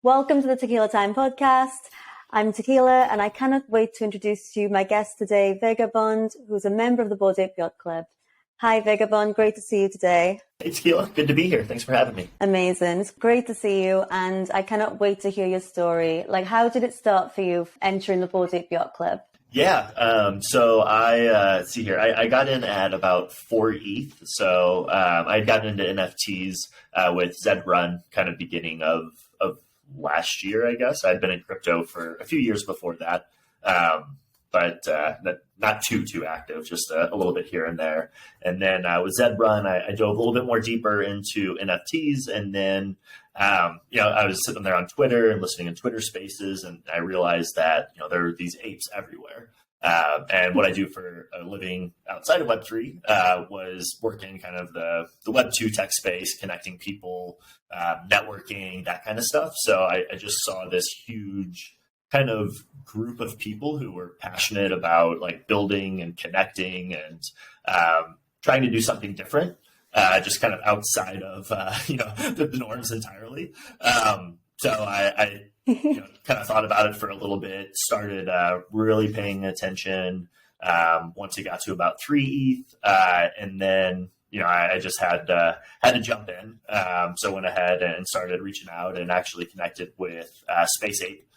Welcome to the Tequila Time Podcast. I'm Tequila, and I cannot wait to introduce to you my guest today, Vegabond, who's a member of the Bored Ape Yacht Club. Hi, Vegabond. Great to see you today. Hey, Tequila. Good to be here. Thanks for having me. Amazing. It's great to see you, and I cannot wait to hear your story. How did it start for you entering the Bored Ape Yacht Club? Yeah, so I see here. I got in at about 4 ETH. So I had gotten into NFTs with Zed Run kind of beginning of last year, I guess. I'd been in crypto for a few years before that, but not too active, just a little bit here and there. And then with Zed Run, I dove a little bit more deeper into NFTs, and then I was sitting there on Twitter and listening in Twitter Spaces, and I realized that there are these apes everywhere. And what I do for a living outside of Web3 was working kind of the Web2 tech space, connecting people, networking, that kind of stuff. So I just saw this huge kind of group of people who were passionate about building and connecting and trying to do something different, just kind of outside of the norms entirely. So I kind of thought about it for a little bit, started really paying attention once it got to about 3 ETH. And then, I just had to jump in. So I went ahead and started reaching out and actually connected with Space Ape,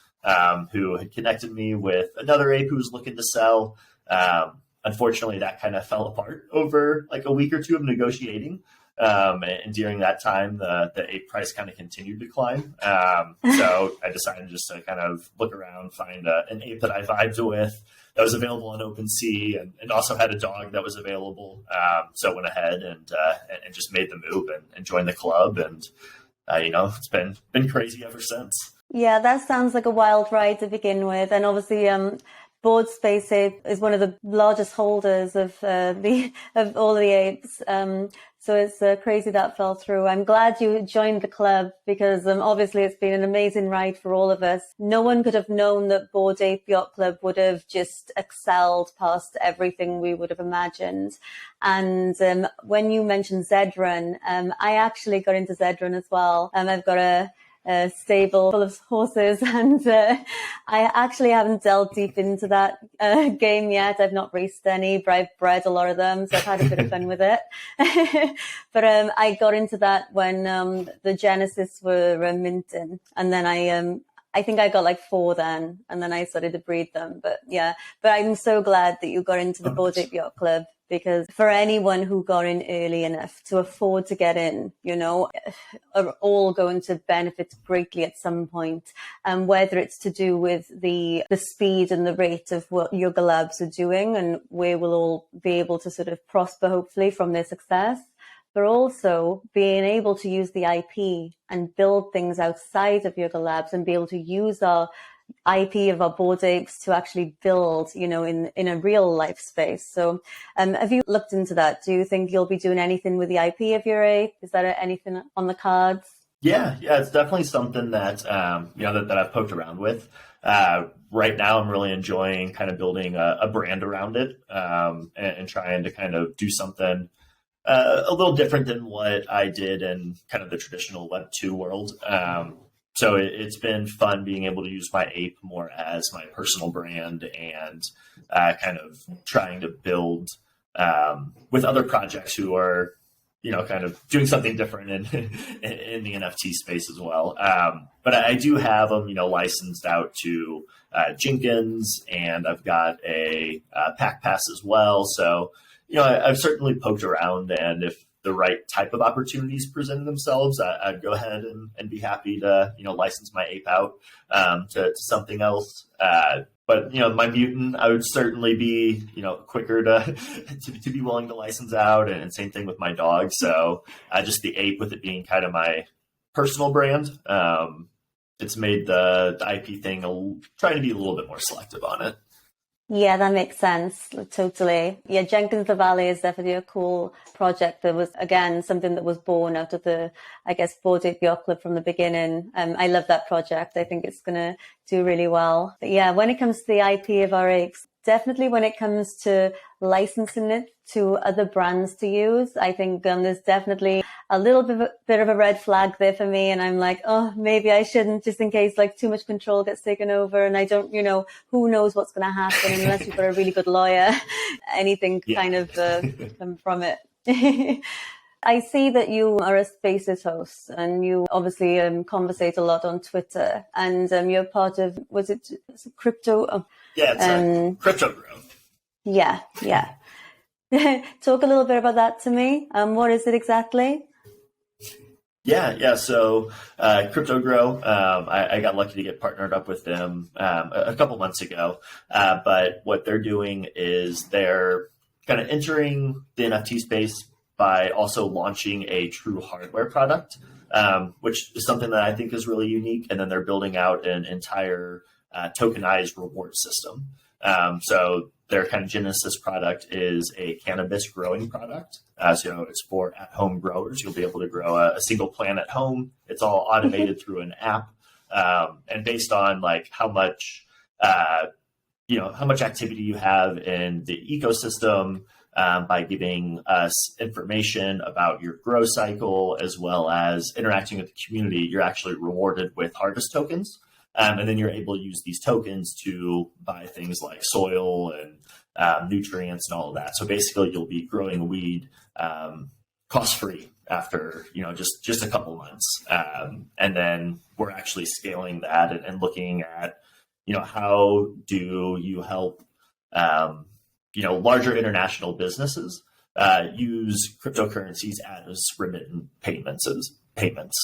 who had connected me with another ape who was looking to sell. Unfortunately, that kind of fell apart over a week or two of negotiating. And during that time, the ape price kind of continued to climb. So I decided just to kind of look around, find an ape that I vibed with that was available on OpenSea, and also had a dog that was available. So I went ahead and just made the move and joined the club. And, it's been crazy ever since. Yeah, that sounds like a wild ride to begin with. And obviously, Bored Space Ape is one of the largest holders of all the apes. So it's crazy that fell through. I'm glad you joined the club because obviously it's been an amazing ride for all of us. No one could have known that Bored Ape Yacht Club would have just excelled past everything we would have imagined. And when you mentioned Zed Run, I actually got into Zed Run as well. I've got a stable full of horses, and I actually haven't delved deep into that game yet. I've not raced any, but I've bred a lot of them, so I've had a bit of fun with it. But I got into that when the Genesis were minting, and then I think I got 4 then, and then I started to breed them. But I'm so glad that you got into the Bored Ape Yacht Club, because for anyone who got in early enough to afford to get in, are all going to benefit greatly at some point. And whether it's to do with the speed and the rate of what yoga labs are doing, and where we'll all be able to sort of prosper, hopefully, from their success, but also being able to use the IP and build things outside of yoga labs and be able to use our IP of our bored apes to actually build, in a real life space. So have you looked into that? Do you think you'll be doing anything with the IP of your ape? Is that anything on the cards? Yeah, it's definitely something that, that I've poked around with. Right now, I'm really enjoying kind of building a brand around it, and trying to kind of do something a little different than what I did in kind of the traditional Web2 world. So it's been fun being able to use my ape more as my personal brand, and kind of trying to build with other projects who are, kind of doing something different in the NFT space as well. But I do have them, licensed out to Jenkins, and I've got a pack pass as well. So, I've certainly poked around, and if the right type of opportunities presented themselves, I'd go ahead and be happy to, license my ape out to something else. But, my mutant, I would certainly be, quicker to be willing to license out, and same thing with my dog. So just the ape, with it being kind of my personal brand, it's made the IP thing trying to be a little bit more selective on it. Yeah, that makes sense. Totally. Yeah, Jenkins the Valley is definitely a cool project. That was, again, something that was born out of the, Bored Ape Yacht Club from the beginning. I love that project. I think it's going to do really well. But yeah, when it comes to the IP of our apes, definitely when it comes to licensing it to other brands to use, I think there's definitely a little bit of a red flag there for me. And I'm like, oh, maybe I shouldn't, just in case like too much control gets taken over. And I don't, who knows what's going to happen unless you've got a really good lawyer, anything kind of come from it. I see that you are a Spaces host and you obviously conversate a lot on Twitter, and you're part of, was it Crypto? Yeah, it's Crypto Grow. Yeah. Talk a little bit about that to me. What is it exactly? Yeah. So Crypto Grow, I got lucky to get partnered up with them a couple months ago. But what they're doing is they're kind of entering the NFT space by also launching a true hardware product, which is something that I think is really unique. And then they're building out an entire tokenized reward system. So their kind of genesis product is a cannabis growing product. So it's for at-home growers. You'll be able to grow a single plant at home. It's all automated through an app, and based on like how much activity you have in the ecosystem. By giving us information about your grow cycle, as well as interacting with the community, you're actually rewarded with harvest tokens. And then you're able to use these tokens to buy things like soil and nutrients and all of that. So basically you'll be growing weed cost-free after, just a couple months. And then we're actually scaling that and looking at, how do you help larger international businesses use cryptocurrencies as remittance payments.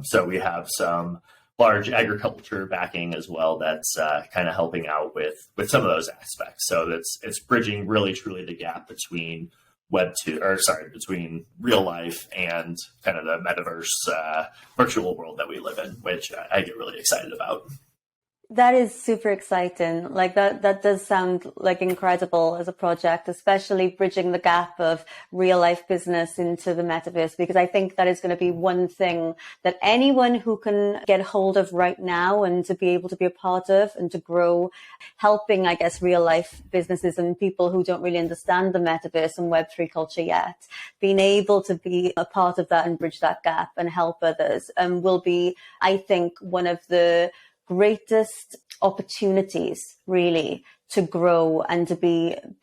So we have some large agriculture backing as well that's kind of helping out with some of those aspects. So it's bridging really truly the gap between between real life and kind of the metaverse virtual world that we live in, which I get really excited about. That is super exciting. Like that does sound like incredible as a project, especially bridging the gap of real life business into the metaverse, because I think that is going to be one thing that anyone who can get hold of right now and to be able to be a part of and to grow, helping, I guess, real life businesses and people who don't really understand the metaverse and Web3 culture yet, being able to be a part of that and bridge that gap and help others will be, I think, one of the greatest opportunities really to grow and to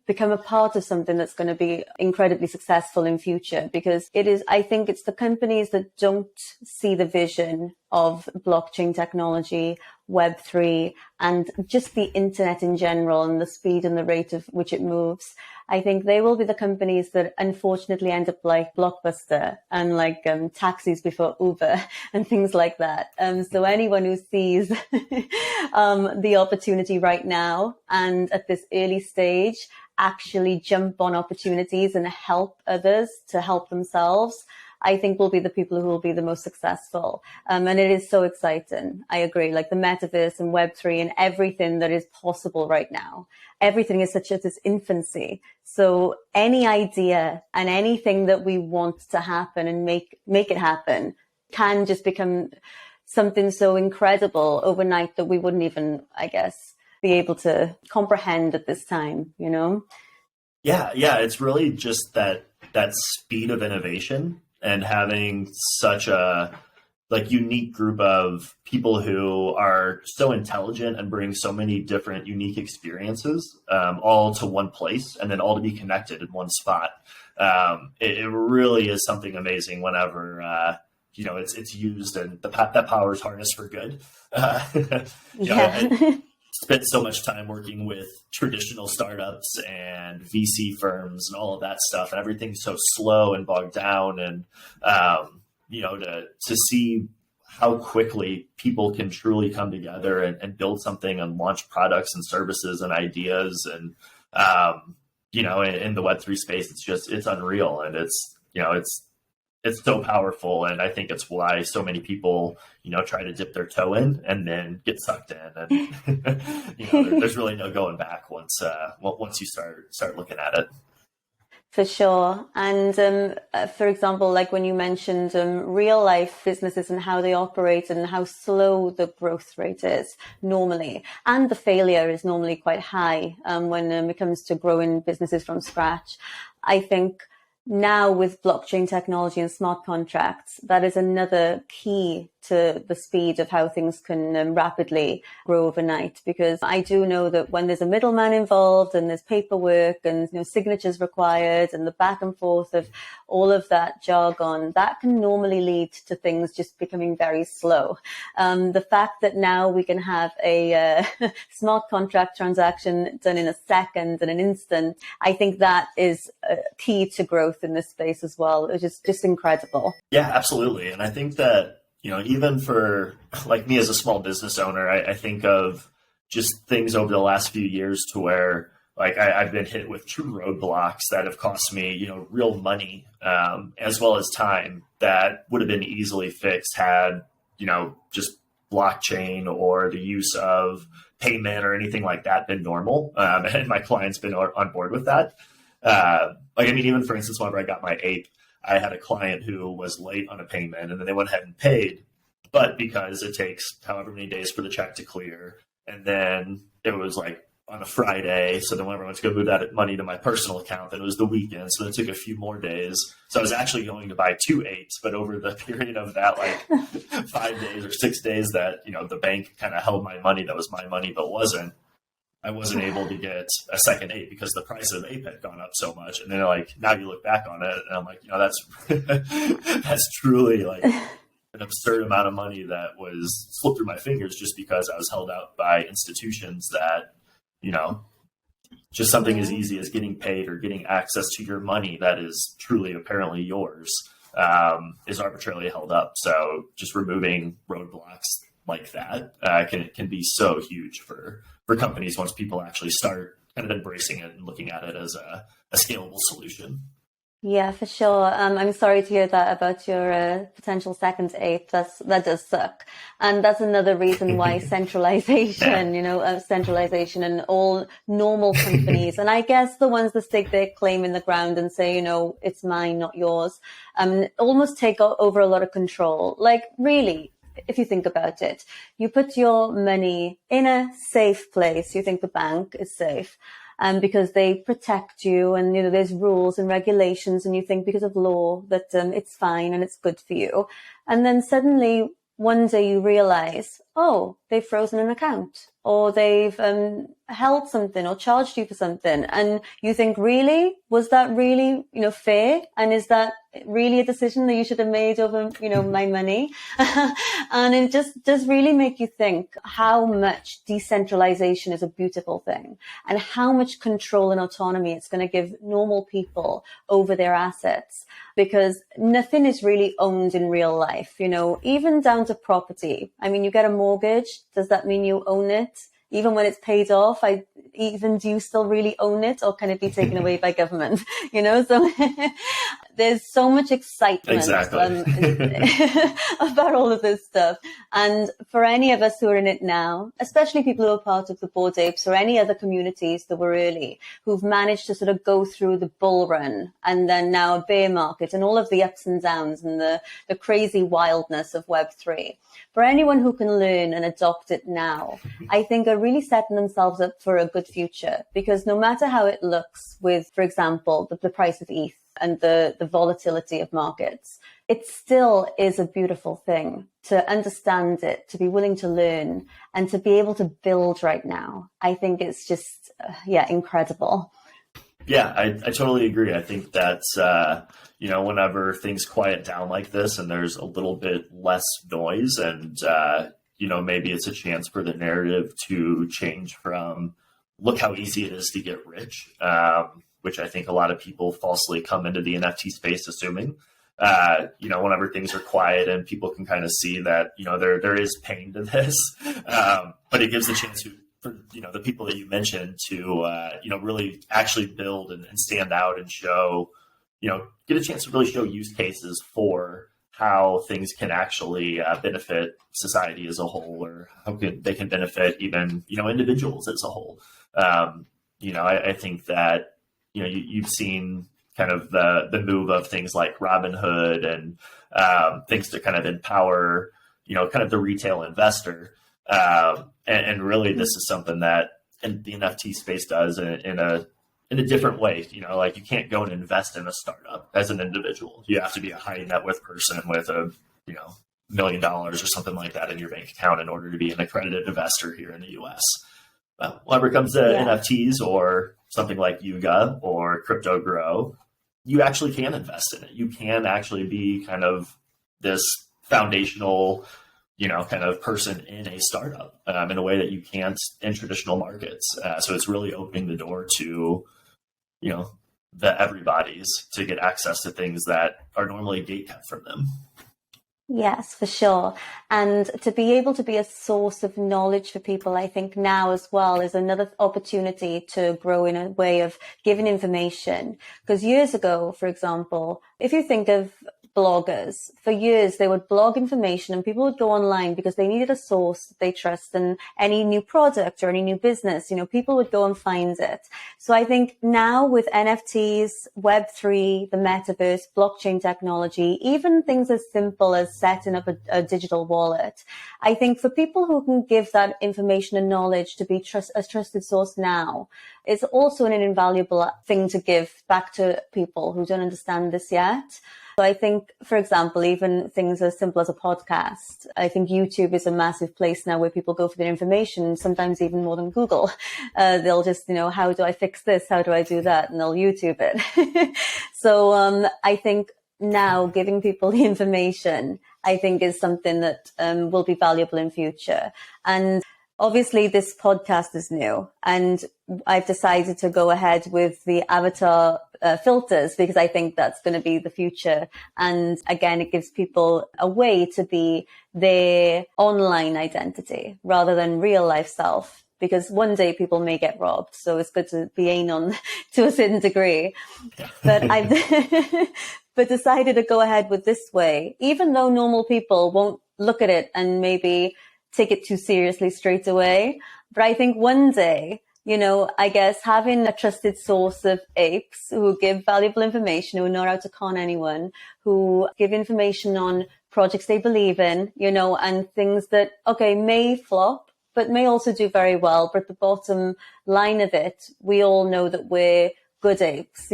become a part of something that's going to be incredibly successful in future, because I think it's the companies that don't see the vision of blockchain technology, Web3, and just the internet in general and the speed and the rate of which it moves. I think they will be the companies that unfortunately end up like Blockbuster and like taxis before Uber and things like that. So anyone who sees the opportunity right now and at this early stage actually jump on opportunities and help others to help themselves, I think will be the people who will be the most successful. And it is so exciting. I agree. Like the metaverse and Web3 and everything that is possible right now. Everything is such at its infancy. So any idea and anything that we want to happen and make it happen can just become something so incredible overnight that we wouldn't even, I guess, be able to comprehend at this time, Yeah. It's really just that speed of innovation and having such a unique group of people who are so intelligent and bring so many different unique experiences all to one place and then all to be connected in one spot. It really is something amazing whenever it's used and that power is harnessed for good. I spent so much time working with traditional startups and VC firms and all of that stuff, and everything's so slow and bogged down. And to see how quickly people can truly come together and build something and launch products and services and ideas, and in the Web3 space, it's unreal, and it's so powerful. And I think it's why so many people, try to dip their toe in and then get sucked in. And, there's really no going back once you start looking at it. For sure. And for example, like when you mentioned real life businesses and how they operate and how slow the growth rate is normally, and the failure is normally quite high when it comes to growing businesses from scratch. I think now with blockchain technology and smart contracts, that is another key to the speed of how things can rapidly grow overnight. Because I do know that when there's a middleman involved and there's paperwork and signatures required and the back and forth of all of that jargon, that can normally lead to things just becoming very slow. The fact that now we can have a smart contract transaction done in a second, in an instant, I think that is key to growth in this space as well. It's just incredible. Yeah, absolutely. And I think that, even for like me as a small business owner, I think of just things over the last few years to where like I've been hit with true roadblocks that have cost me, real money, as well as time that would have been easily fixed had, just blockchain or the use of payment or anything like that been normal. And my client's been on board with that. Even for instance, whenever I got my ape, I had a client who was late on a payment and then they went ahead and paid, but because it takes however many days for the check to clear. And then it was like on a Friday. So then whenever I went to go move that money to my personal account, then it was the weekend. So then it took a few more days. So I was actually going to buy 2 apes, but over the period of that, like 5 days or 6 days that, the bank kind of held my money, that was my money, but I wasn't able to get a second ape because the price of ape had gone up so much. And then like, now you look back on it and I'm like, that's truly like an absurd amount of money that was slipped through my fingers just because I was held out by institutions that, just something as easy as getting paid or getting access to your money that is truly apparently yours, is arbitrarily held up. So just removing roadblocks like that can be so huge for companies once people actually start kind of embracing it and looking at it as a scalable solution. Yeah, for sure. I'm sorry to hear that about your potential second ape. That does suck. And that's another reason why centralization, centralization and all normal companies, and I guess the ones that stick their claim in the ground and say, it's mine, not yours, almost take over a lot of control. Like really, if you think about it, you put your money in a safe place. You think the bank is safe. Because they protect you and, there's rules and regulations and you think because of law that it's fine and it's good for you. And then suddenly one day you realize, oh, they've frozen an account or they've held something or charged you for something. And you think, really? Was that really, fair? And is that really a decision that you should have made over, my money? And it just does really make you think how much decentralization is a beautiful thing and how much control and autonomy it's going to give normal people over their assets, because nothing is really owned in real life, even down to property. I mean, you get a mortgage. Does that mean you own it? Even when it's paid off, do you still really own it, or can it be taken away by government? So there's so much excitement about all of this stuff. And for any of us who are in it now, especially people who are part of the Bored Apes or any other communities that were early, who've managed to sort of go through the bull run and then now a bear market and all of the ups and downs and the crazy wildness of Web3. For anyone who can learn and adopt it now, I think are really setting themselves up for a good future, because no matter how it looks with, for example, the price of ETH and the volatility of markets, it still is a beautiful thing to understand it, to be willing to learn and to be able to build right now. I think it's just, incredible. Yeah, I totally agree. I think that's, whenever things quiet down like this and there's a little bit less noise and, maybe it's a chance for the narrative to change from look how easy it is to get rich, which I think a lot of people falsely come into the NFT space assuming, whenever things are quiet and people can kind of see that, there is pain to this, but it gives the chance for the people that you mentioned to really actually build and stand out and show, get a chance to really show use cases for how things can actually benefit society as a whole, or how they can benefit even individuals as a whole. I think that you've seen kind of the move of things like Robinhood and things to kind of empower, kind of the retail investor. And really, this is something that the NFT space does in a different way. Like you can't go and invest in a startup as an individual. You have to be a high net worth person with $1 million or something like that in your bank account in order to be an accredited investor here in the US. Whenever it comes to NFTs or something like Yuga or Crypto Grow, you actually can invest in it. You can actually be kind of this foundational, kind of person in a startup in a way that you can't in traditional markets. So it's really opening the door to, the everybody's to get access to things that are normally gatekept from them. Yes, for sure. And to be able to be a source of knowledge for people, I think now as well is another opportunity to grow in a way of giving information. Because years ago, for example, if you think of bloggers, for years they would blog information and people would go online because they needed a source that they trust, and any new product or any new business, people would go and find it. So I think now with NFTs, Web3, the metaverse, blockchain technology, even things as simple as setting up a digital wallet, I think for people who can give that information and knowledge to be a trusted source now, it's also an invaluable thing to give back to people who don't understand this yet. So I think, for example, even things as simple as a podcast, I think YouTube is a massive place now where people go for their information, sometimes even more than Google. They'll just, how do I fix this? How do I do that? And they'll YouTube it. So I think now giving people the information, I think is something that will be valuable in future. And obviously, this podcast is new, and I've decided to go ahead with the avatar filters because I think that's going to be the future. And again, it gives people a way to be their online identity rather than real life self, because one day people may get robbed. So it's good to be anon to a certain degree. But I've but decided to go ahead with this way, even though normal people won't look at it and maybe take it too seriously straight away. But I think one day, I guess having a trusted source of apes who give valuable information, who know how to con anyone, who give information on projects they believe in, and things that, may flop, but may also do very well. But the bottom line of it, we all know that we're good apes,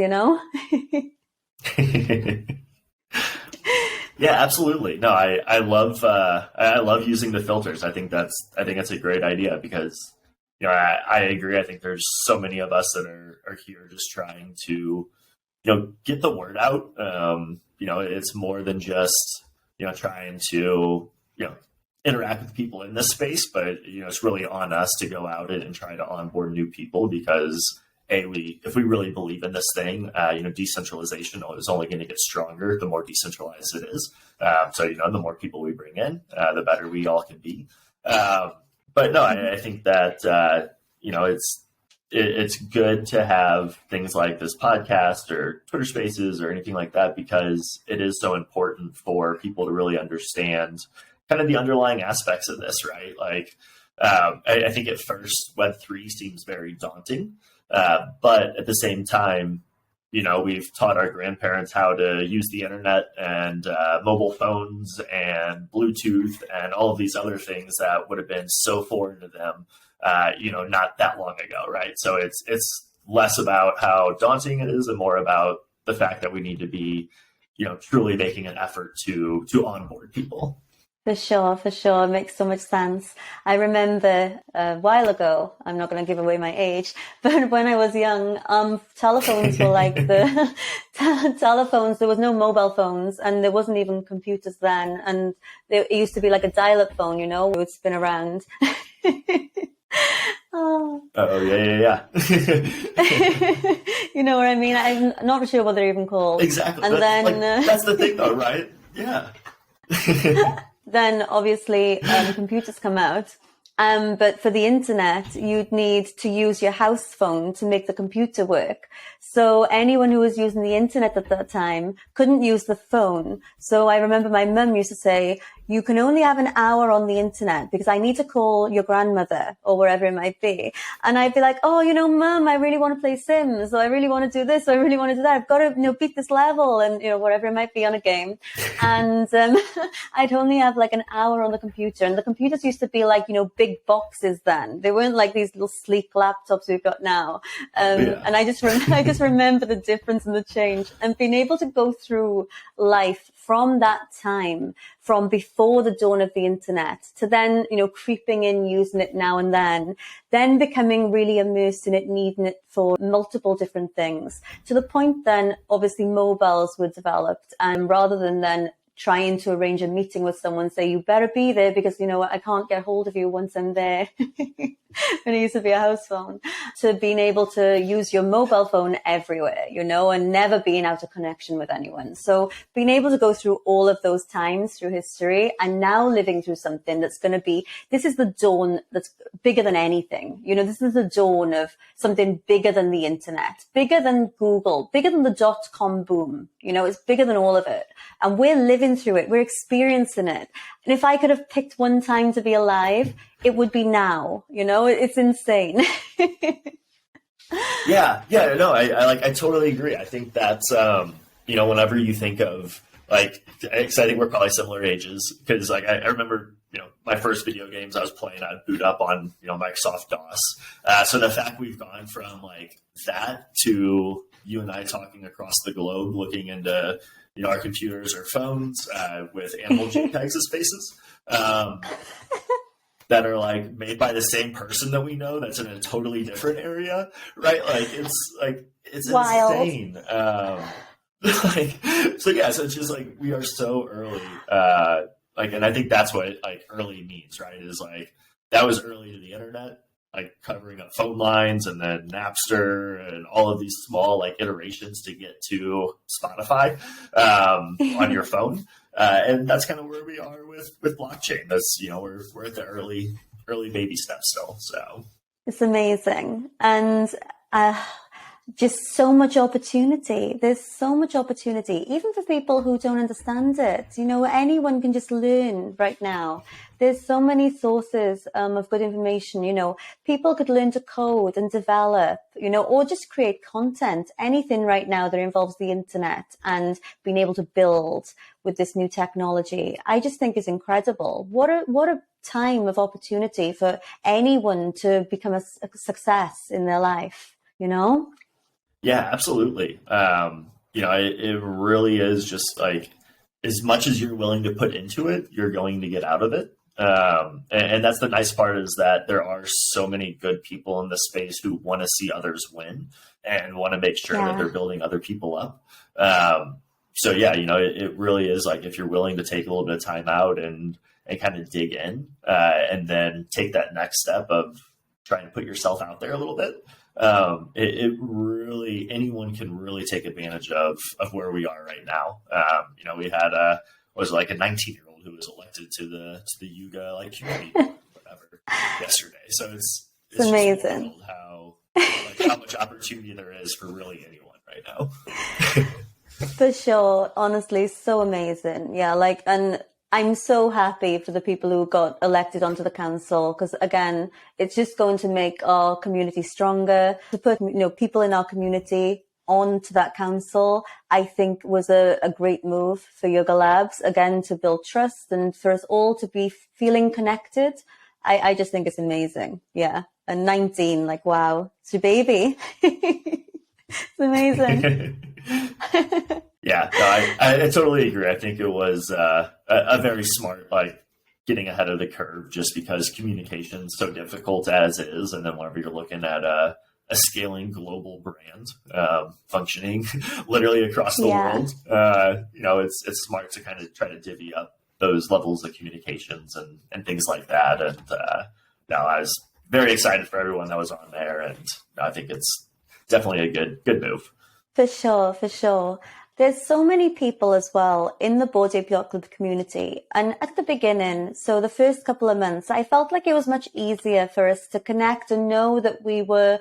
Yeah, absolutely. No, I love using the filters. I think that's a great idea because, I agree. I think there's so many of us that are here just trying to, get the word out. It's more than just, trying to, interact with people in this space, but, it's really on us to go out and try to onboard new people because if we really believe in this thing, decentralization is only going to get stronger the more decentralized it is. So, the more people we bring in, the better we all can be. But no, I think that, it's good to have things like this podcast or Twitter Spaces or anything like that, because it is so important for people to really understand kind of the underlying aspects of this, right? Like, I think at first Web3 seems very daunting. But at the same time, we've taught our grandparents how to use the internet and mobile phones and Bluetooth and all of these other things that would have been so foreign to them, not that long ago, right? So it's less about how daunting it is and more about the fact that we need to be, truly making an effort to onboard people. For sure. It makes so much sense. I remember a while ago, I'm not going to give away my age, but when I was young, telephones were like the telephones. There was no mobile phones and there wasn't even computers then. And it used to be like a dial-up phone, it would spin around. Oh, yeah. You know what I mean? I'm not sure what they're even called. Exactly. And then that's the thing though, right? Yeah. Then obviously computers come out. But for the internet, you'd need to use your house phone to make the computer work. So anyone who was using the internet at that time couldn't use the phone. So I remember my mum used to say, you can only have an hour on the internet because I need to call your grandmother or wherever it might be. And I'd be like, oh, mum, I really want to play Sims, or I really want to do this, or I really want to do that. I've got to, beat this level, and, whatever it might be on a game. And I'd only have like an hour on the computer. And the computers used to be like, big boxes then. They weren't like these little sleek laptops we've got now. And I just remember the difference and the change, and being able to go through life from that time, from before the dawn of the internet to then, creeping in, using it now and then becoming really immersed in it, needing it for multiple different things, to the point then obviously mobiles were developed. And rather than then trying to arrange a meeting with someone, say, you better be there because, I can't get hold of you once I'm there. When it used to be a house phone, to being able to use your mobile phone everywhere, and never being out of connection with anyone. So being able to go through all of those times through history, and now living through something that's going to be, this is the dawn that's bigger than anything. This is the dawn of something bigger than the internet, bigger than Google, bigger than the .com boom. It's bigger than all of it. And we're living through it. We're experiencing it. And if I could have picked one time to be alive, it would be now. It's insane. Yeah, no, I totally agree. I think that's, whenever you think of, like, because I think we're probably similar ages, because like I remember, my first video games I was playing, I'd boot up on, Microsoft DOS. So the fact we've gone from like that to you and I talking across the globe, looking into, our computers or phones with animal JPEGs as faces. That are like made by the same person that we know that's in a totally different area, right? Like it's wild. Insane. So it's just like we are so early. And I think that's what like early means, right? Is like that was early to the internet, like covering up phone lines, and then Napster and all of these small like iterations to get to Spotify on your phone. And that's kind of where we are with blockchain. That's, we're at the early baby steps still. So it's amazing. And just so much opportunity. There's so much opportunity, even for people who don't understand it. Anyone can just learn right now. There's so many sources of good information. People could learn to code and develop, or just create content, anything right now that involves the internet and being able to build with this new technology. I just think is incredible. What a time of opportunity for anyone to become a success in their life, Yeah, absolutely. It really is just like, as much as you're willing to put into it, you're going to get out of it. And that's the nice part, is that there are so many good people in the space who want to see others win and want to make sure that they're building other people up. It really is like, if you're willing to take a little bit of time out and kind of dig in, and then take that next step of trying to put yourself out there a little bit. It really, anyone can really take advantage of where we are right now. We had a 19-year-old who was elected to the Yuga like community whatever yesterday. So it's amazing how much opportunity there is for really anyone right now. For sure. Honestly, so amazing. Yeah. And I'm so happy for the people who got elected onto the council, because again, it's just going to make our community stronger. To put, people in our community onto that council, I think was a great move for Yoga Labs, again, to build trust and for us all to be feeling connected. I just think it's amazing. Yeah. And 19, like, wow, it's your baby. It's amazing. Yeah, no, I totally agree. I think it was a very smart, like, getting ahead of the curve, just because communication is so difficult as is. And then whenever you're looking at a scaling global brand functioning literally across the world, it's smart to kind of try to divvy up those levels of communications and things like that. And I was very excited for everyone that was on there. And I think it's definitely a good move. For sure. There's so many people as well in the Bored Ape Yacht Club community. And at the beginning, so the first couple of months, I felt like it was much easier for us to connect and know that we were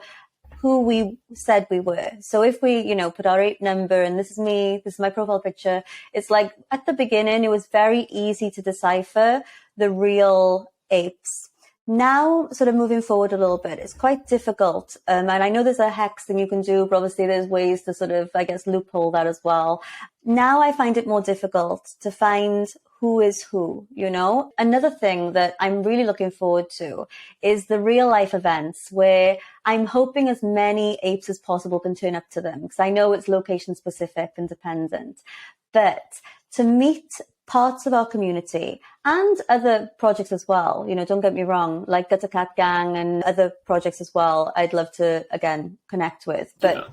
who we said we were. So if we, put our ape number and this is me, this is my profile picture, it's like at the beginning, it was very easy to decipher the real apes. Now, sort of moving forward a little bit, it's quite difficult. And I know there's a hex thing you can do, but obviously there's ways to sort of, I guess, loophole that as well. Now I find it more difficult to find who is who, Another thing that I'm really looking forward to is the real life events where I'm hoping as many apes as possible can turn up to them, because I know it's location specific and dependent. But to meet parts of our community and other projects as well, don't get me wrong, like Gutter Cat Gang and other projects as well, I'd love to, again, connect with. But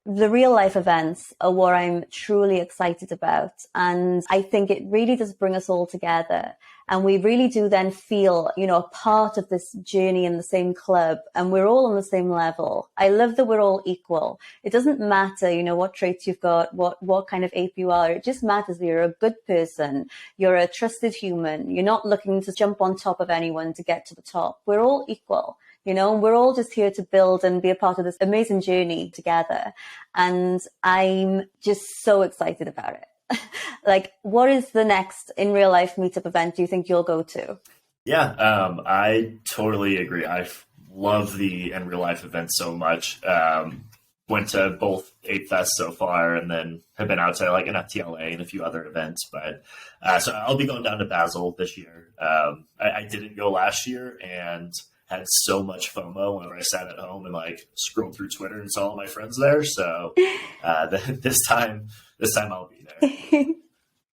the real life events are what I'm truly excited about. And I think it really does bring us all together. And we really do then feel, a part of this journey in the same club, and we're all on the same level. I love that we're all equal. It doesn't matter, what traits you've got, what kind of ape you are. It just matters that you're a good person. You're a trusted human. You're not looking to jump on top of anyone to get to the top. We're all equal. We're all just here to build and be a part of this amazing journey together. And I'm just so excited about it. Like, what is the next in real life meetup event do you think you'll go to? Yeah, I totally agree. I love the in real life events so much. Went to both Ape Fest so far, and then have been out to like an FTLA and a few other events. But so I'll be going down to Basel this year. I didn't go last year and had so much FOMO whenever I sat at home and like scrolled through Twitter and saw all my friends there. So this time I'll be there.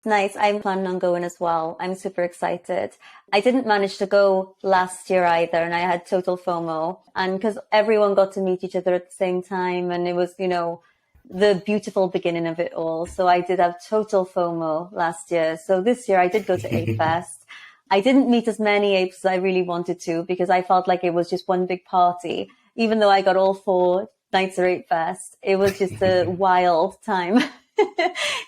Nice. I'm planning on going as well. I'm super excited. I didn't manage to go last year either, and I had total FOMO. And because everyone got to meet each other at the same time, and it was, the beautiful beginning of it all. So I did have total FOMO last year. So this year I did go to Ape Fest. I didn't meet as many apes as I really wanted to, because I felt like it was just one big party. Even though I got all 4 nights of Ape Fest, it was just a wild time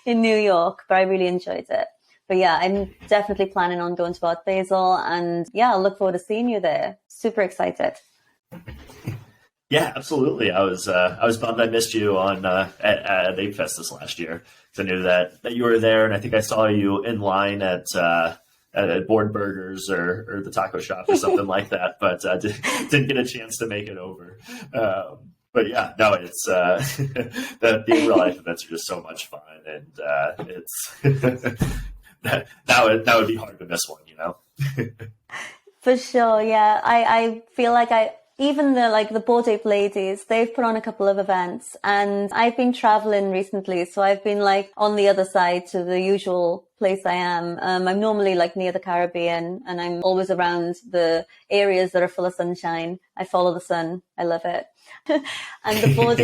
in New York, but I really enjoyed it. But yeah, I'm definitely planning on going to Art Basel, and yeah, I'll look forward to seeing you there. Super excited. Yeah, absolutely. I was bummed I missed you on at Ape Fest this last year, because I knew that you were there, and I think I saw you in line at Bored Burgers or the taco shop or something like that, but didn't get a chance to make it over. But yeah, no, it's the real life events are just so much fun, and it's that would be hard to miss one, For sure, yeah. I feel like even the Bored Ape ladies, they've put on a couple of events, and I've been traveling recently, so I've been like on the other side to the usual place I am. I'm normally like near the Caribbean, and I'm always around the areas that are full of sunshine. I follow the sun. I love it. And the Bored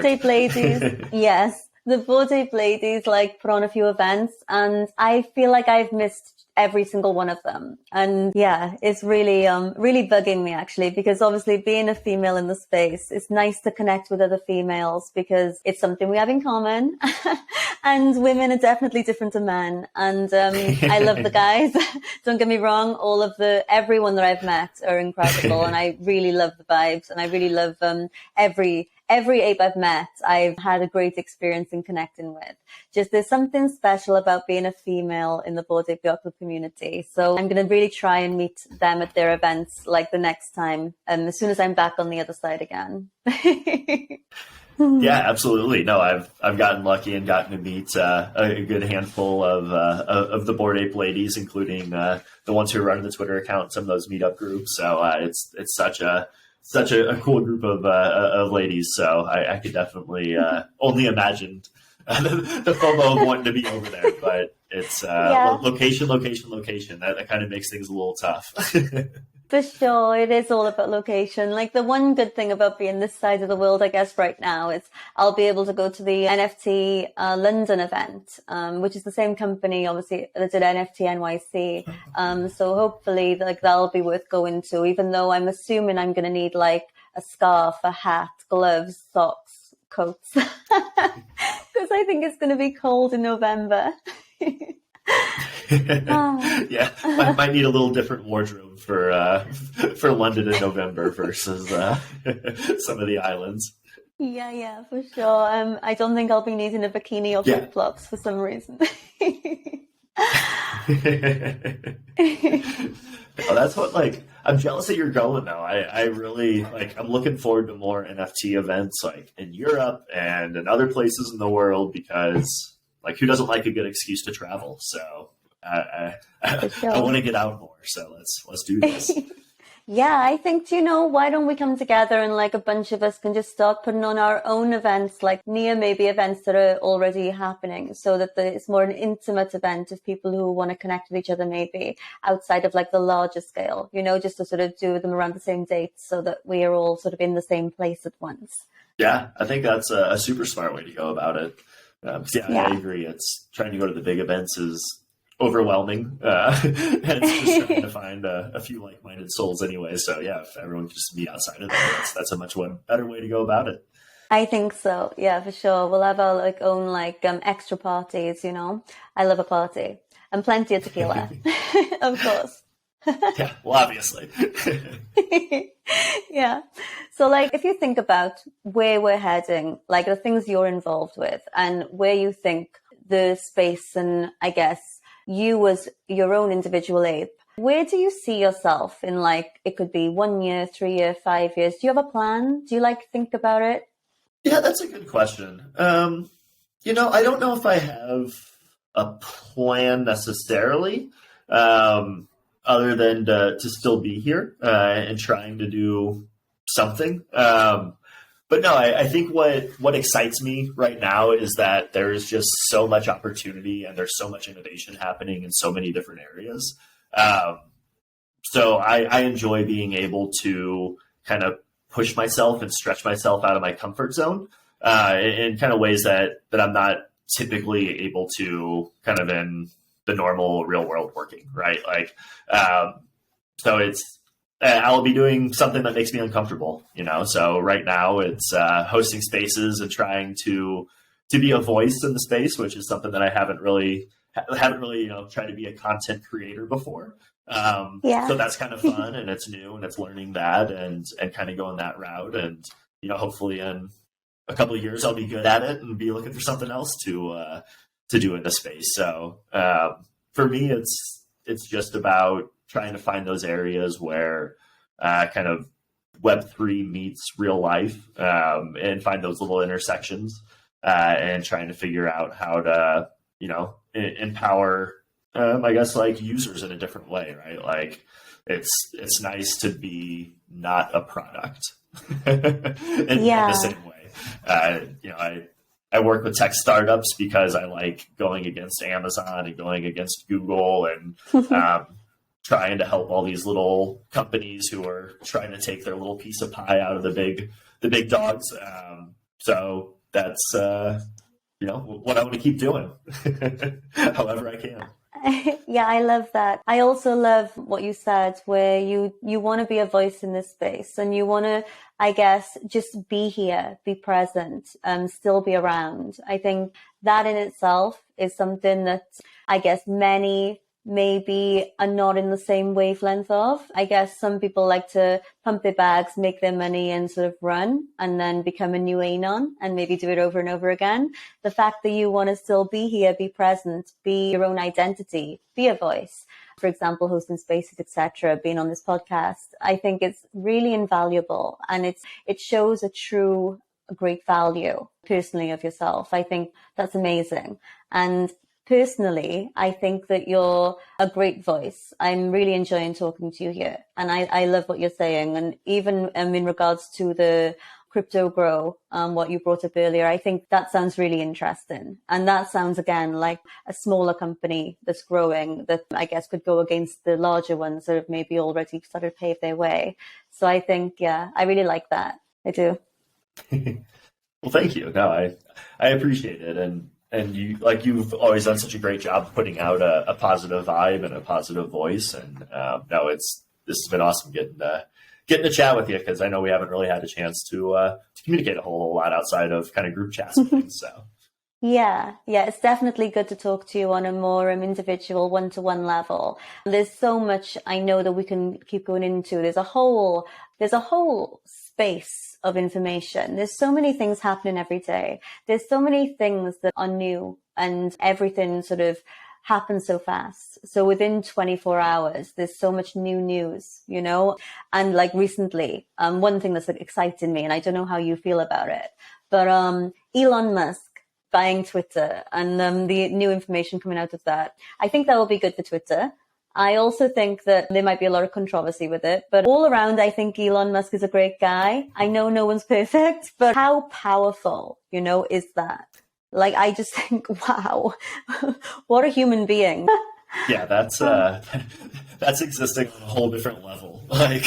Ape ladies, yes, the Bored Ape ladies like put on a few events, and I feel like I've missed every single one of them. And yeah, it's really, really bugging me actually, because obviously being a female in the space, it's nice to connect with other females because it's something we have in common. And women are definitely different to men. And I love the guys. Don't get me wrong. Everyone that I've met are incredible. And I really love the vibes. And I really love every ape I've met, I've had a great experience in connecting with. Just there's something special about being a female in the Bored Ape Yacht Club community. So I'm going to really try and meet them at their events like the next time, as soon as I'm back on the other side again. Yeah, absolutely. No, I've gotten lucky and gotten to meet a good handful of the Bored Ape ladies, including the ones who run the Twitter account, some of those meetup groups. So it's such a cool group of ladies. So I could definitely only imagine the FOMO of wanting to be over there. But it's location. That kind of makes things a little tough. For sure. It is all about location. Like the one good thing about being this side of the world, I guess, right now is I'll be able to go to the NFT London event, which is the same company, obviously, that did NFT NYC. So hopefully that'll be worth going to, even though I'm assuming I'm going to need like a scarf, a hat, gloves, socks, coats, because I think it's going to be cold in November. Yeah, might need a little different wardrobe for London in November versus some of the islands. Yeah, for sure. I don't think I'll be needing a bikini or Yeah. flip flops for some reason. Oh, that's what, like, I'm jealous that you're going though. I really I'm looking forward to more NFT events like in Europe and in other places in the world because like who doesn't like a good excuse to travel? So For I want sure. to get out more. So let's do this. Yeah, I think, why don't we come together and like a bunch of us can just start putting on our own events, like near maybe events that are already happening so that it's more an intimate event of people who want to connect with each other, maybe outside of like the larger scale, just to sort of do them around the same dates so that we are all sort of in the same place at once. Yeah, I think that's a super smart way to go about it. 'Cause, yeah, I Yeah. agree. It's trying to go to the big events is overwhelming, and it's just trying to find a few like-minded souls anyway. So yeah, if everyone could just meet outside of that, that's a much better way to go about it. I think so. Yeah, for sure. We'll have our like own like extra parties, I love a party and plenty of tequila, of course. Yeah, well, obviously. Yeah. So like if you think about where we're heading, like the things you're involved with and where you think the space and I guess you as your own individual ape, where do you see yourself in like it could be 1 year, 3 year, 5 years? Do you have a plan? Do you like think about it? Yeah, that's a good question. I don't know if I have a plan necessarily, other than to still be here and trying to do something. But no, I think what excites me right now is that there is just so much opportunity and there's so much innovation happening in so many different areas. So I enjoy being able to kind of push myself and stretch myself out of my comfort zone in kind of ways that I'm not typically able to kind of in the normal real world working, right? Like, so I'll be doing something that makes me uncomfortable, So right now it's hosting spaces and trying to be a voice in the space, which is something that I haven't really tried to be a content creator before. Yeah. So that's kind of fun and it's new and it's learning that and kind of going that route. And, hopefully in a couple of years, I'll be good at it and be looking for something else to do in the space. So, for me, it's just about trying to find those areas where, kind of Web3 meets real life, and find those little intersections, and trying to figure out how to, empower, I guess like users in a different way, right? Like it's nice to be not a product in the same way. I work with tech startups because I like going against Amazon and going against Google and trying to help all these little companies who are trying to take their little piece of pie out of the big dogs. So that's what I want to keep doing, however I can. Yeah, I love that. I also love what you said, where you want to be a voice in this space and you want to, I guess, just be here, be present, still be around. I think that in itself is something that I guess many maybe are not in the same wavelength of. I guess some people like to pump their bags, make their money and sort of run and then become a new anon and maybe do it over and over again. The fact that you want to still be here, be present, be your own identity, be a voice, for example, hosting spaces, etc., being on this podcast, I think it's really invaluable and it shows a true great value personally of yourself. I think that's amazing. And personally, I think that you're a great voice. I'm really enjoying talking to you here. And I love what you're saying. And even in regards to the crypto grow, what you brought up earlier, I think that sounds really interesting. And that sounds, again, like a smaller company that's growing that I guess could go against the larger ones that have maybe already started to pave their way. So I think, yeah, I really like that. I do. Well, thank you. No, I appreciate it. And you've always done such a great job putting out a positive vibe and a positive voice. And this has been awesome getting to chat with you because I know we haven't really had a chance to communicate a whole lot outside of kind of group chats and things. So Yeah, yeah, it's definitely good to talk to you on a more individual one-to-one level. There's so much I know that we can keep going into. There's a whole space of information. There's so many things happening every day. There's so many things that are new and everything sort of happens so fast. So within 24 hours, there's so much new news, you know? And like recently, one thing that's like exciting me, and I don't know how you feel about it, but Elon Musk buying Twitter and the new information coming out of that. I think that will be good for Twitter. I also think that there might be a lot of controversy with it, but all around, I think Elon Musk is a great guy. I know no one's perfect, but how powerful, you know, is that? Like, I just think, wow, what a human being. Yeah, that's existing on a whole different level. Like,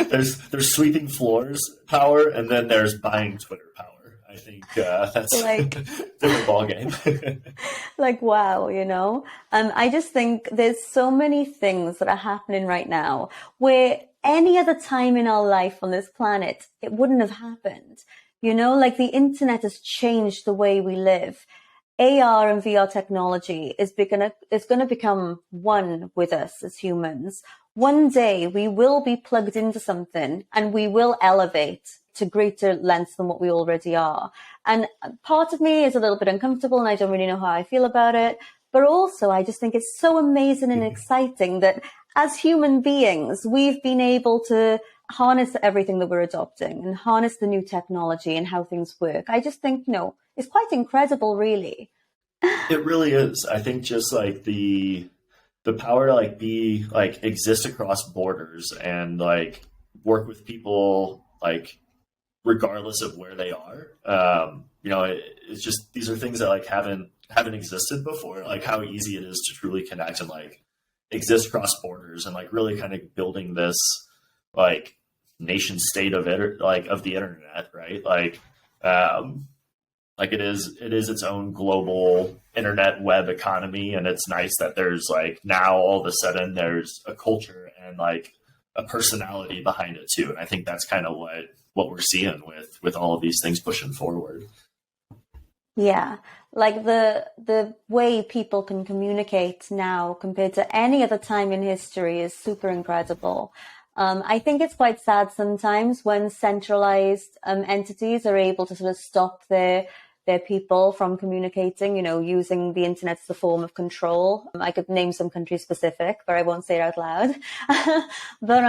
there's sweeping floors power, and then there's buying Twitter power. I think that's like different ballgame. like, wow, you know? I just think there's so many things that are happening right now where any other time in our life on this planet, it wouldn't have happened. You know, like the internet has changed the way we live. AR and VR technology is going to become one with us as humans. One day we will be plugged into something and we will elevate to greater lengths than what we already are. And part of me is a little bit uncomfortable and I don't really know how I feel about it. But also I just think it's so amazing and exciting that as human beings, we've been able to harness everything that we're adopting and harness the new technology and how things work. I just think, you know, it's quite incredible, really. It really is. I think just like the power to like be like exist across borders and like work with people like regardless of where they are. You know, it's just these are things that like haven't existed before. Like how easy it is to truly connect and like exist across borders and like really kind of building this like nation state of it, like of the internet, right? Like it is its own global internet web economy, and it's nice that there's like now all of a sudden there's a culture and like a personality behind it too. And I think that's kind of what we're seeing with all of these things pushing forward. Yeah, like the way people can communicate now compared to any other time in history is super incredible. I think it's quite sad sometimes when centralized entities are able to sort of stop their people from communicating, you know, using the internet as a form of control. I could name some country specific, but I won't say it out loud. But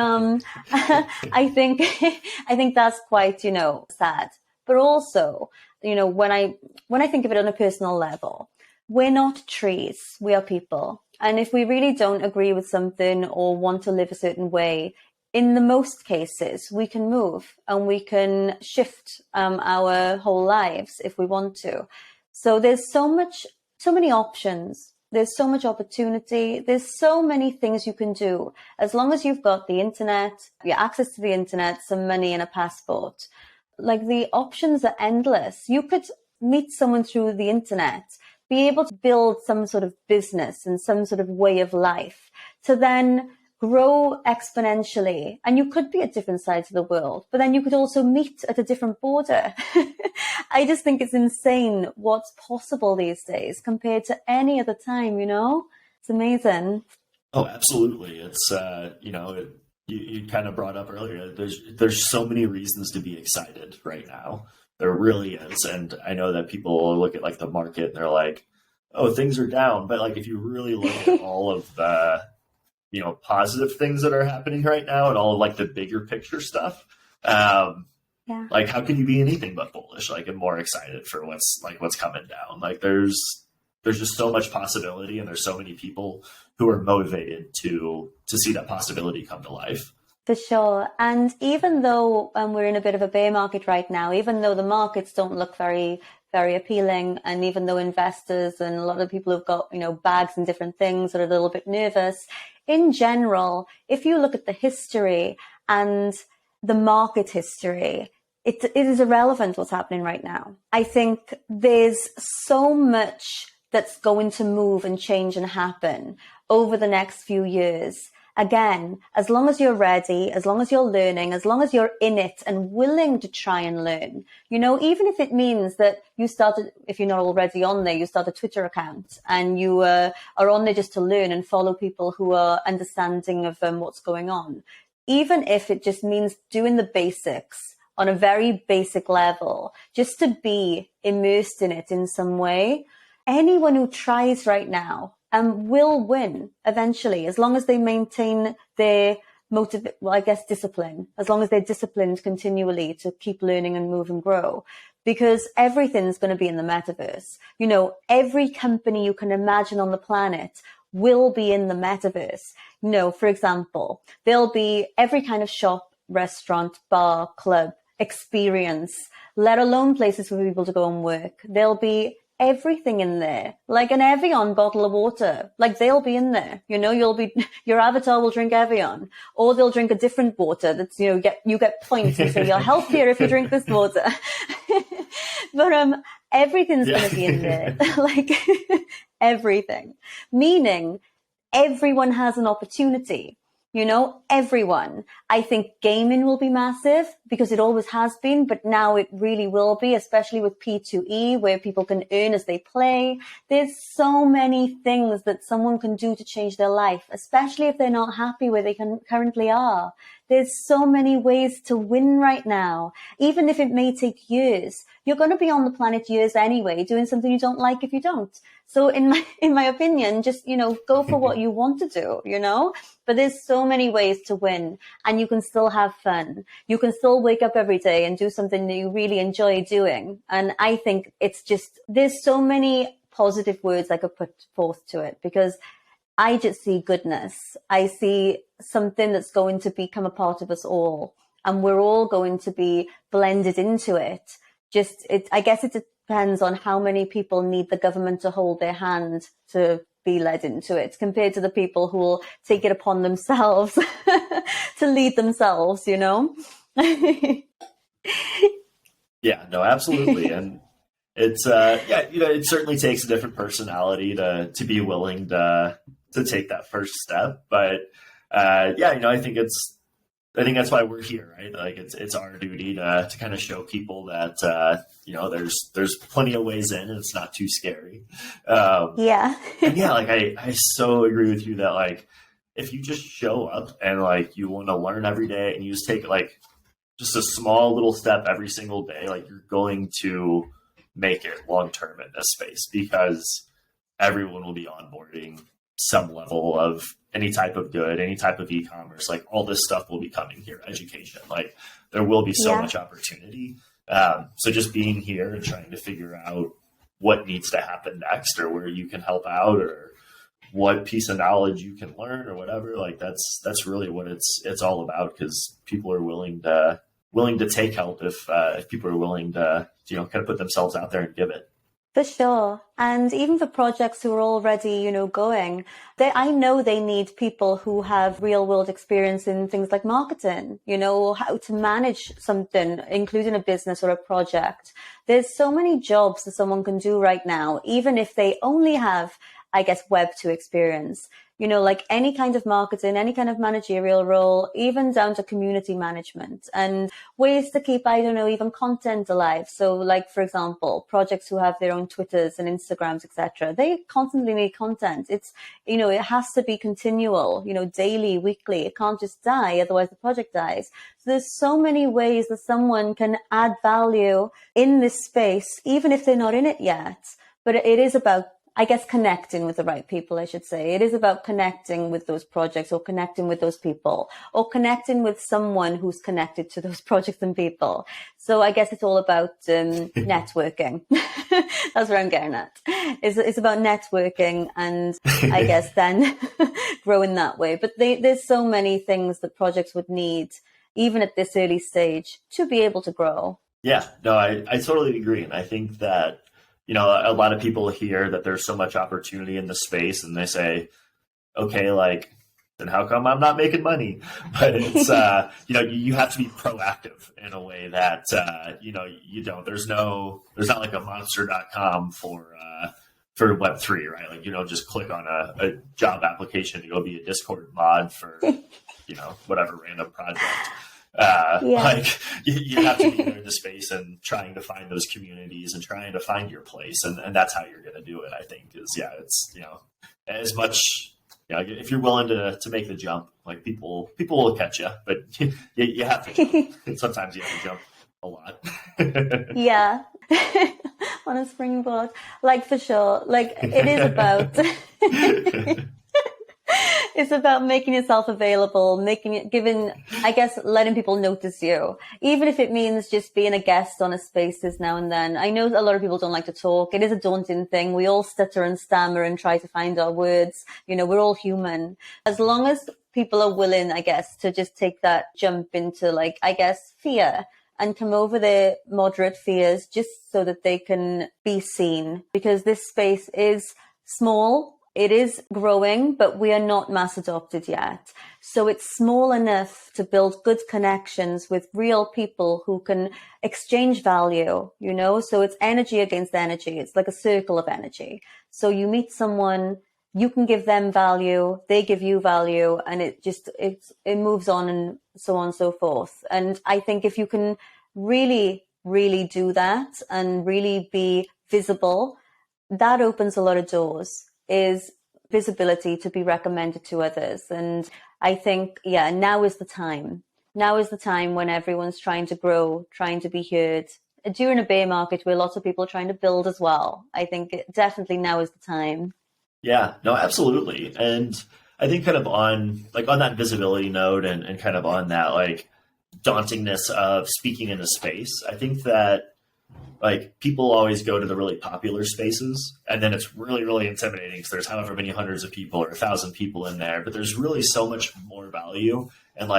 I think that's quite, you know, sad. But also, you know, when I think of it on a personal level, we're not trees, we are people. And if we really don't agree with something or want to live a certain way, in the most cases, we can move and we can shift our whole lives if we want to. So there's so many options. There's so much opportunity. There's so many things you can do. As long as you've got the internet, your access to the internet, some money and a passport, like the options are endless. You could meet someone through the internet, be able to build some sort of business and some sort of way of life to then grow exponentially. And you could be at different sides of the world, but then you could also meet at a different border. I just think it's insane what's possible these days compared to any other time, you know? It's amazing. Oh, absolutely. It's, you know, you kind of brought up earlier, there's so many reasons to be excited right now. There really is. And I know that people look at like the market and they're like, oh, things are down. But like, if you really look at all of the, you know, positive things that are happening right now and all of like the bigger picture stuff, like how can you be anything but bullish, like, and more excited for what's coming down? Like there's just so much possibility and there's so many people who are motivated to see that possibility come to life. For sure. And even though we're in a bit of a bear market right now, even though the markets don't look very, very appealing, and even though investors and a lot of people who've got, you know, bags and different things are a little bit nervous, in general, if you look at the history and the market history, it is irrelevant what's happening right now. I think there's so much that's going to move and change and happen over the next few years. again, as long as you're ready, as long as you're learning, as long as you're in it and willing to try and learn, even if it means that you started, if you're not already on there, you start a Twitter account and you are on there just to learn and follow people who are understanding of what's going on. Even if it just means doing the basics on a very basic level, just to be immersed in it in some way, anyone who tries right now will win eventually, as long as they maintain their discipline, as long as they're disciplined continually to keep learning and move and grow, because everything's going to be in the metaverse. Every company you can imagine on the planet will be in the metaverse. For example, there'll be every kind of shop, restaurant, bar, club, experience, let alone places for people to go and work. There'll be everything in there, like an Evian bottle of water, like they'll be in there. Your avatar will drink Evian, or they'll drink a different water that's, you get points and so you're healthier if you drink this water. But everything's going to be in there, like everything, meaning everyone has an opportunity. Everyone. I think gaming will be massive because it always has been, but now it really will be, especially with P2E, where people can earn as they play. There's so many things that someone can do to change their life, especially if they're not happy where they currently are. There's so many ways to win right now. Even if it may take years, you're going to be on the planet years anyway, doing something you don't like if you don't. So in my opinion, just, go for what you want to do, but there's so many ways to win, and you can still have fun. You can still wake up every day and do something that you really enjoy doing. And I think there's so many positive words I could put forth to it, because I just see goodness. I see something that's going to become a part of us all, and we're all going to be blended into it. I guess it depends on how many people need the government to hold their hand to be led into it, compared to the people who will take it upon themselves to lead themselves, Yeah, no, absolutely. And it's, it certainly takes a different personality to be willing to take that first step. But, I think that's why we're here, right? Like it's our duty to kind of show people that, there's plenty of ways in and it's not too scary. Yeah. And yeah, like I so agree with you that like, if you just show up and like, you want to learn every day and you just take like just a small little step every single day, like you're going to make it long-term in this space, because everyone will be onboarding some level of any type of good, any type of e-commerce, like all this stuff will be coming here. Education, like there will be so much opportunity. So just being here and trying to figure out what needs to happen next, or where you can help out, or what piece of knowledge you can learn, or whatever, like that's really what it's all about, because people are willing to take help if people are willing to, kind of put themselves out there and give it. For sure. And even for projects who are already, going, I know they need people who have real world experience in things like marketing, or how to manage something, including a business or a project. There's so many jobs that someone can do right now, even if they only have, I guess, Web 2 experience. Like any kind of marketing, any kind of managerial role, even down to community management, and ways to keep, even content alive. So like, for example, projects who have their own Twitters and Instagrams, etc., they constantly need content. It's, it has to be continual, daily, weekly. It can't just die, otherwise the project dies. So there's so many ways that someone can add value in this space, even if they're not in it yet. But it is about, I guess, connecting with the right people, I should say. It is about connecting with those projects, or connecting with those people, or connecting with someone who's connected to those projects and people. So I guess it's all about networking. That's what I'm getting at. It's about networking, and I guess then growing that way. But there's so many things that projects would need, even at this early stage, to be able to grow. Yeah, no, I totally agree. And I think that, a lot of people hear that there's so much opportunity in the space and they say, okay, like, then how come I'm not making money? But it's, you have to be proactive in a way that, you don't, there's not like a monster.com for for Web3, right? Like you don't just click on a job application to go be a Discord mod for, whatever random project. Like you have to be there in the space and trying to find those communities and trying to find your place. And that's how you're going to do it, I think, it's, as much, if you're willing to make the jump, like people will catch you, but you have to jump. And sometimes you have to jump a lot. Yeah. On a springboard, like for sure. Like it is about, it's about making yourself available, letting people notice you, even if it means just being a guest on a spaces now and then. I know a lot of people don't like to talk. It is a daunting thing. We all stutter and stammer and try to find our words. We're all human. As long as people are willing, I guess, to just take that jump into fear and come over their moderate fears just so that they can be seen, because this space is small. It is growing, but we are not mass adopted yet. So it's small enough to build good connections with real people who can exchange value, so it's energy against energy. It's like a circle of energy. So you meet someone, you can give them value, they give you value, and it moves on and so on and so forth. And I think if you can really, really do that and really be visible, that opens a lot of doors, is visibility to be recommended to others. And I think, now is the time. Now is the time when everyone's trying to grow, trying to be heard. During a bear market where lots of people are trying to build as well, I think definitely now is the time. Yeah, no, absolutely. And I think kind of on that visibility note and kind of on that dauntingness of speaking in a space, I think that people always go to the really popular spaces, and then it's really, really intimidating because there's however many hundreds of people or 1,000 people in there, but there's really so much more value. And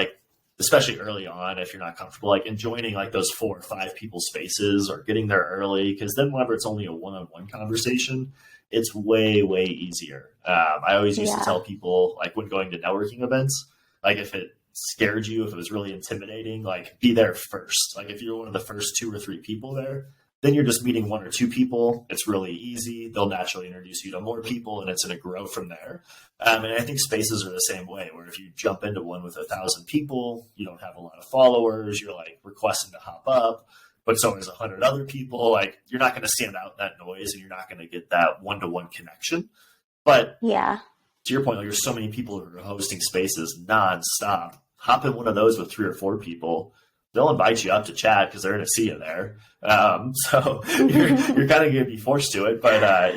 especially early on, if you're not comfortable, in joining those 4 or 5 people spaces or getting there early, because then whenever it's only a one-on-one conversation, it's way, way easier. I always used to tell people when going to networking events, if it scared you, if it was really intimidating, be there first. If you're one of the first 2 or 3 people there, then you're just meeting 1 or 2 people. It's really easy. They'll naturally introduce you to more people, and it's going to grow from there. And I think spaces are the same way, where if you jump into one with 1,000 people, you don't have a lot of followers, you're requesting to hop up, but so is 100 other people. You're not going to stand out in that noise, and you're not going to get that one-to-one connection. But to your point, there's so many people who are hosting spaces nonstop. Hop in one of those with 3 or 4 people. They'll invite you up to chat because they're going to see you there. So you're kind of going to be forced to it, but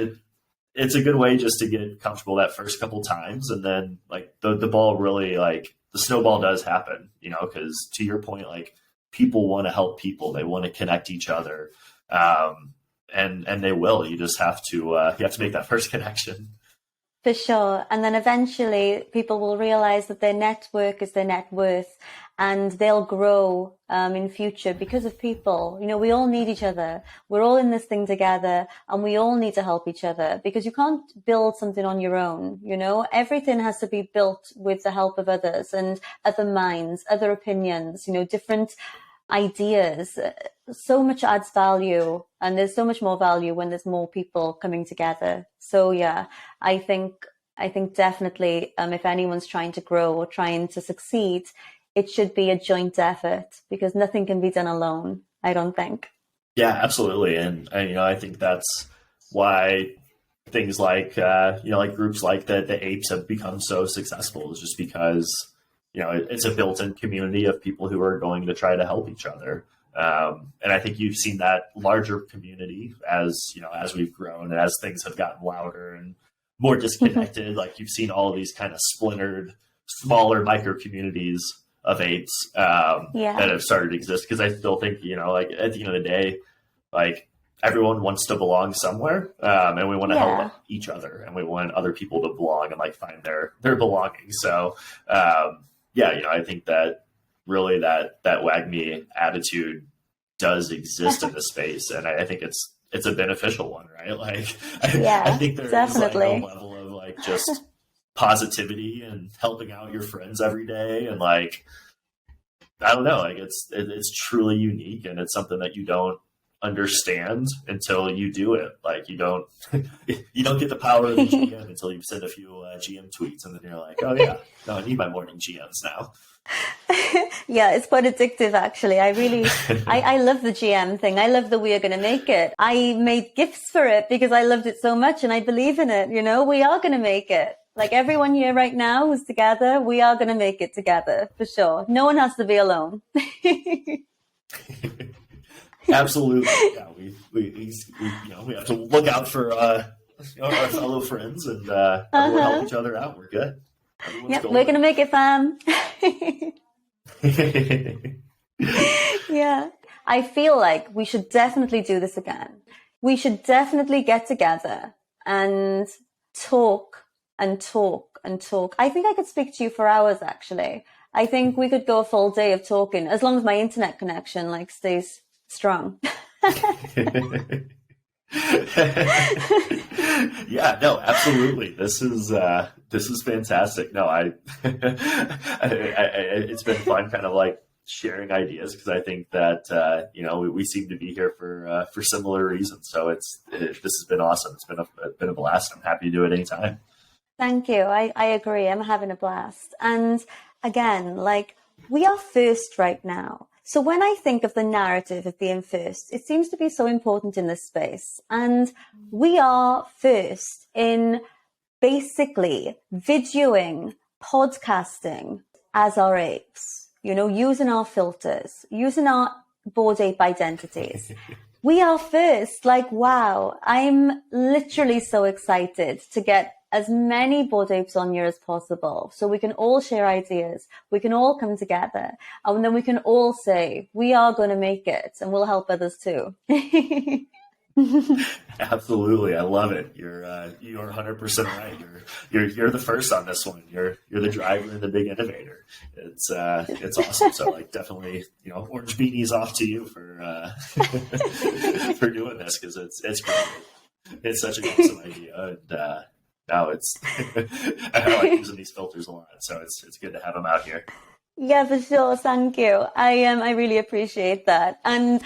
it's a good way just to get comfortable that first couple times. And then the ball really the snowball does happen, because to your point, people want to help people. They want to connect each other. And they will. You just have to make that first connection. For sure. And then eventually people will realize that their network is their net worth, and they'll grow in future because of people. We all need each other. We're all in this thing together, and we all need to help each other, because you can't build something on your own. Everything has to be built with the help of others and other minds, other opinions, different ideas. So much adds value, and there's so much more value when there's more people coming together. So I think definitely if anyone's trying to grow or trying to succeed, it should be a joint effort, because nothing can be done alone, I don't think. Yeah, absolutely. And I think that's why things like groups like the Apes have become so successful, is just because it's a built-in community of people who are going to try to help each other. And I think you've seen that larger community as we've grown and as things have gotten louder and more disconnected. You've seen all of these kind of splintered, smaller micro communities of apes that have started to exist. Because I still think, at the end of the day, everyone wants to belong somewhere, and we want to help each other, and we want other people to belong and find their belonging. So I think that really that WAGMI attitude does exist in the space, and I think it's a beneficial one, right? I think there definitely is a level of just positivity and helping out your friends every day, and I don't know, it's truly unique, and it's something that you don't understand until you do it. Like you don't get the power of the GM until you send a few GM tweets, and then you're like, oh yeah, no, I need my morning GMs now. Yeah, it's quite addictive, actually. I love the GM thing. I love the we are going to make it. I made gifts for it because I loved it so much and I believe in it. We are going to make it. Like everyone here right now who's together, we are going to make it together for sure. No one has to be alone. Absolutely. Yeah, we have to look out for our fellow friends and everyone help each other out. We're good. Yep, we're going to make it, fam. Yeah. I feel like we should definitely do this again. We should definitely get together and talk and talk and talk. I think I could speak to you for hours, actually. I think we could go a full day of talking as long as my internet connection stays strong. Yeah, no, absolutely. This is fantastic. No, it's been fun kind of sharing ideas because I think that we seem to be here for similar reasons. So this has been awesome. It's been a blast. I'm happy to do it anytime. Thank you. I agree. I'm having a blast. And again, we are first right now. So when I think of the narrative of being first, it seems to be so important in this space. And we are first in basically videoing, podcasting as our apes, using our filters, using our Bored Ape identities. We are first. Wow, I'm literally so excited to get as many Bored Apes on here as possible so we can all share ideas, we can all come together, and then we can all say, we are going to make it, and we'll help others too. Absolutely, I love it. You're 100% right. You're the first on this one. You're the driver and the big innovator. It's awesome. So definitely orange beanies off to you for for doing this because it's great. It's such an awesome idea, and now I like using these filters a lot. So it's good to have them out here. Yeah, for sure. Thank you. I really appreciate that. And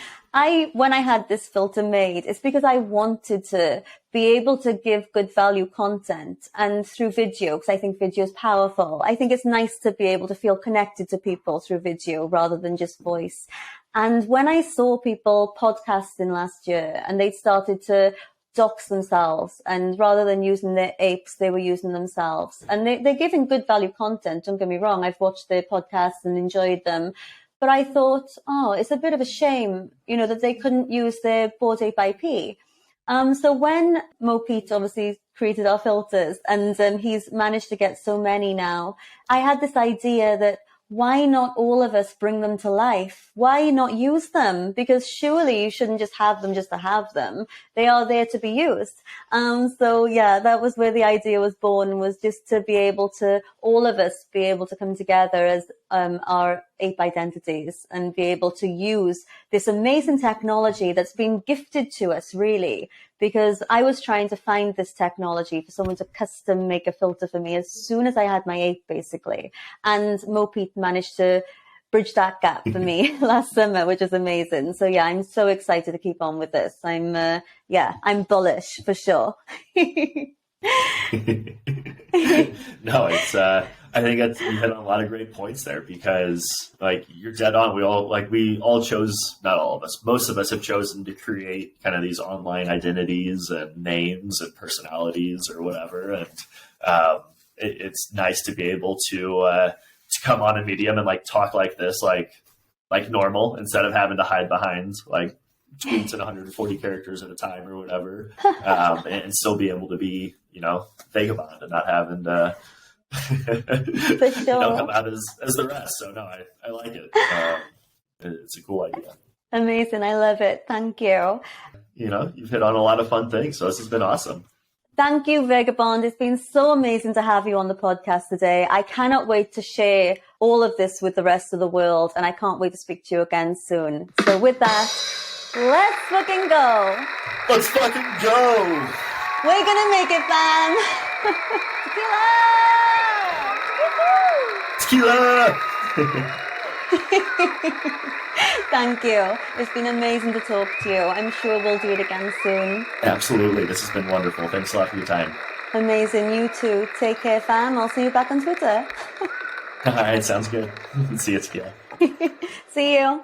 when I had this filter made, it's because I wanted to be able to give good value content and through video, because I think video is powerful. I think it's nice to be able to feel connected to people through video rather than just voice. And when I saw people podcasting last year and they started to dox themselves, and rather than using their apes, they were using themselves, and they're giving good value content. Don't get me wrong, I've watched their podcasts and enjoyed them, but I thought, it's a bit of a shame, that they couldn't use their Bored Ape IP. So when Pete obviously created our filters, and he's managed to get so many now, I had this idea that why not all of us bring them to life? Why not use them? Because surely you shouldn't just have them just to have them. They are there to be used. So yeah, that was where the idea was born, was just to be able to, all of us be able to come together as our ape identities and be able to use this amazing technology that's been gifted to us, really. Because I was trying to find this technology for someone to custom make a filter for me as soon as I had my ape, basically. And Pete managed to bridge that gap for me last summer, which is amazing. So yeah, I'm so excited to keep on with this. I'm bullish for sure. No, I think you hit on a lot of great points there because you're dead on. We all chose, not all of us, most of us have chosen to create kind of these online identities and names and personalities or whatever. And it's nice to be able to come on a medium and talk like this, like normal, instead of having to hide behind tweets in 140 characters at a time or whatever, and still be able to be, Vegabond and not having to For sure. come out as the rest. So no, I like it. It's a cool idea. Amazing. I love it. Thank you. You've hit on a lot of fun things. So this has been awesome. Thank you, Vegabond. It's been so amazing to have you on the podcast today. I cannot wait to share all of this with the rest of the world, and I can't wait to speak to you again soon. So with that, let's fucking go. Let's fucking go. We're going to make it, fam. Tequila! Tequila! Thank you. It's been amazing to talk to you. I'm sure we'll do it again soon. Absolutely. This has been wonderful. Thanks a lot for your time. Amazing. You too. Take care, fam. I'll see you back on Twitter. All right. Sounds good. See you, Tequila. See you.